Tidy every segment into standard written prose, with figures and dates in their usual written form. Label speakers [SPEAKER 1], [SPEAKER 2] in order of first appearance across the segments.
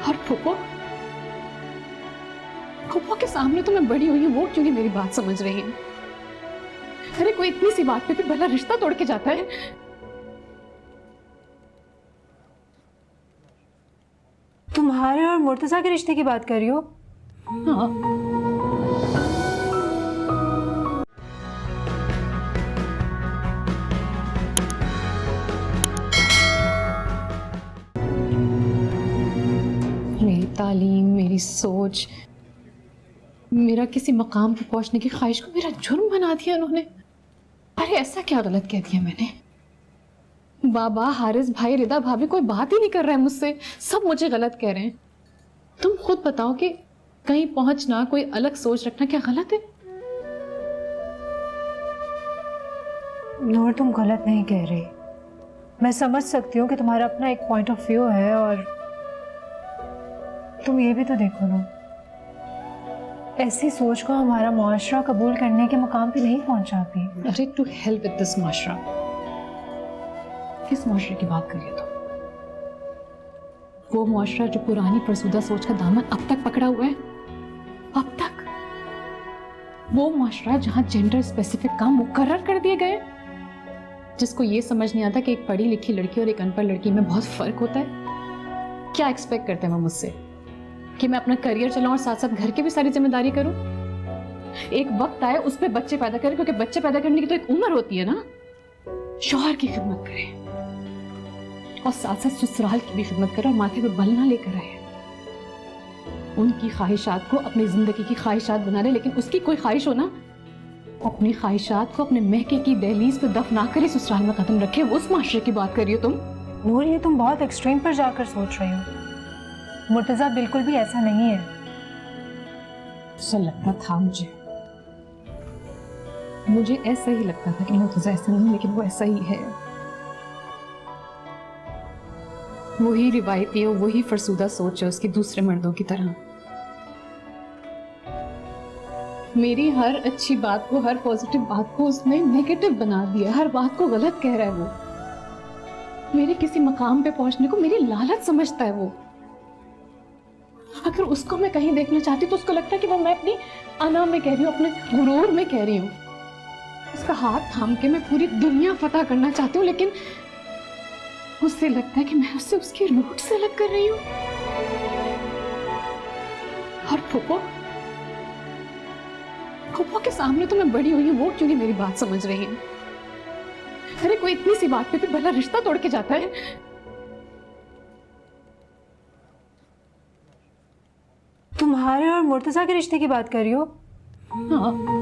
[SPEAKER 1] और फूफो फूफो के सामने तो मैं बड़ी हुई हूँ, वो क्यों नहीं मेरी बात समझ रही है? अरे कोई इतनी सी बात पे भी भला रिश्ता तोड़ के जाता है?
[SPEAKER 2] तुम्हारे और मुर्तजा के रिश्ते की बात कर रही हो?
[SPEAKER 1] हाँ। मेरी तालीम, मेरी सोच, मेरा किसी मकाम पे पहुंचने की ख्वाहिश को मेरा जुर्म बना दिया उन्होंने। अरे ऐसा क्या गलत कह दिया मैंने? बाबा, हारिस भाई, रिदा भाभी कोई बात ही नहीं कर रहा है मुझसे, सब मुझे गलत कह रहे हैं। तुम खुद बताओ कि कहीं पहुंचना, कोई अलग सोच रखना क्या गलत है?
[SPEAKER 2] नूर, तुम गलत नहीं कह रही। मैं समझ सकती हूँ कि तुम्हारा अपना एक पॉइंट ऑफ व्यू है, और तुम ये भी तो देखो ना, ऐसी सोच को हमारा मुआशरा कबूल करने के मुकाम पे नहीं पहुंचाती।
[SPEAKER 1] अरे टू हेल्प विद दिस मुआशरा। किस मुआशरे की बात कर रही हो तुम? वो मुआशरा जो पुरानी फरसुदा सोच का दामन अब तक पकड़ा हुआ है, अब तक। वो मुआशरा जहां जेंडर स्पेसिफिक काम मुकर्रर कर दिए गए, जिसको ये समझ नहीं आता कि एक पढ़ी लिखी लड़की और एक अनपढ़ लड़की में बहुत फर्क होता है। क्या एक्सपेक्ट करते हैं वो मुझसे कि मैं अपना करियर चलाऊं और साथ साथ घर की भी सारी जिम्मेदारी करूं? एक वक्त आए उस पर बच्चे पैदा करें, क्योंकि बच्चे पैदा करने की तो एक उम्र होती है ना। शौहर की खिदमत करें और साथ साथ ससुराल की भी खिदमत करें, और माथे पे बल ना लेकर आए। उनकी ख्वाहिशात को अपनी जिंदगी की ख्वाहिशात बना ले, लेकिन उसकी कोई ख्वाहिश हो ना, अपनी ख्वाहिशात को अपने महके की दहलीज पे दफना कर ही ससुराल में कदम रखे। उस माशरे की बात कर रही हो तुम?
[SPEAKER 2] नूर, ये तुम बहुत एक्सट्रीम पर जाकर सोच रही हो। मुर्तजा बिल्कुल भी ऐसा नहीं है।
[SPEAKER 1] ऐसा लगता था मुझे ऐसा ही लगता था कि मुर्तजा ऐसा नहीं, लेकिन वो ऐसा ही है। वही रिवायती और वही फरसूदा सोच है उसकी, दूसरे मर्दों की तरह। मेरी हर अच्छी बात को, हर पॉजिटिव बात को उसने नेगेटिव बना दिया। हर बात को गलत कह रहा है वो। मेरे किसी मकाम पे पहुंचने को मेरी लालच समझता है वो। अगर उसको मैं कहीं देखना चाहती तो उसको लगता है कि वो मैं अपनी अना में कह रही हूँ, अपने गुरूर में कह रही हूँ। उसका हाथ थाम के मैं पूरी दुनिया फतह करना चाहती हूँ, लेकिन उससे लगता है कि मैं उससे उसकी रूट से अलग कर रही हूँ। और फूफो फूफो के सामने तो मैं बड़ी हुई हूँ, वो क्यों नहीं मेरी बात समझ रही है? अरे कोई इतनी सी बात पे भी भला रिश्ता तोड़ के जाता है?
[SPEAKER 2] तुम्हारे और मुर्तजा के रिश्ते की बात कर रही हो?
[SPEAKER 1] हाँ।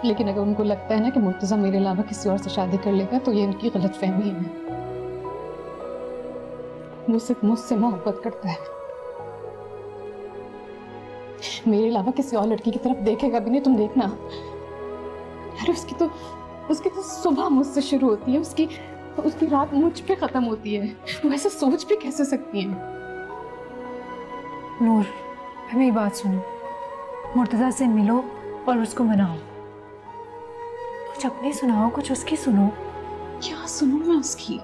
[SPEAKER 1] लेकिन अगर उनको लगता है ना कि मुर्तजा मेरे अलावा किसी और से शादी कर लेगा, तो ये उनकी गलतफहमी है। वो सिर्फ मुझसे मोहब्बत करता है, मेरे अलावा किसी और लड़की की तरफ देखेगा भी नहीं। तुम देखना। अरे उसकी तो सुबह मुझसे शुरू होती है, उसकी रात मुझ पे खत्म होती है। वो ऐसे सोच भी कैसे सकती है?
[SPEAKER 2] नूर, मेरी बात सुनो। मुर्तजा से मिलो और उसको मनाओ। कुछ अपनी सुनाओ, कुछ उसकी सुनो।
[SPEAKER 1] क्या सुनूं मैं उसकी?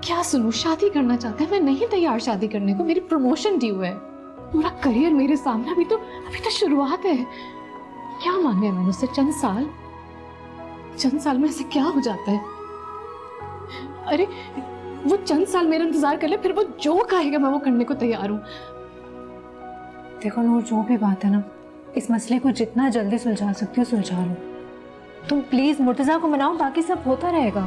[SPEAKER 1] क्या सुनूं? शादी करना चाहता है, मैं नहीं तैयार शादी करने को। मेरी प्रमोशन ड्यू है, पूरा करियर मेरे सामने। अभी तो शुरुआत है। क्या मांगे मैंने उससे? चंद साल में ऐसे क्या हो जाता है? अरे वो चंद साल मेरा इंतजार कर ले, फिर वो जो कहेगा मैं वो करने को तैयार हूँ।
[SPEAKER 2] देखो नूर, जो भी बात है ना, इस मसले को जितना जल्दी सुलझा सकती हो सुलझा लो। तुम प्लीज मुर्तजा को मनाओ, बाकी सब होता रहेगा।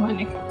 [SPEAKER 1] मानेगा।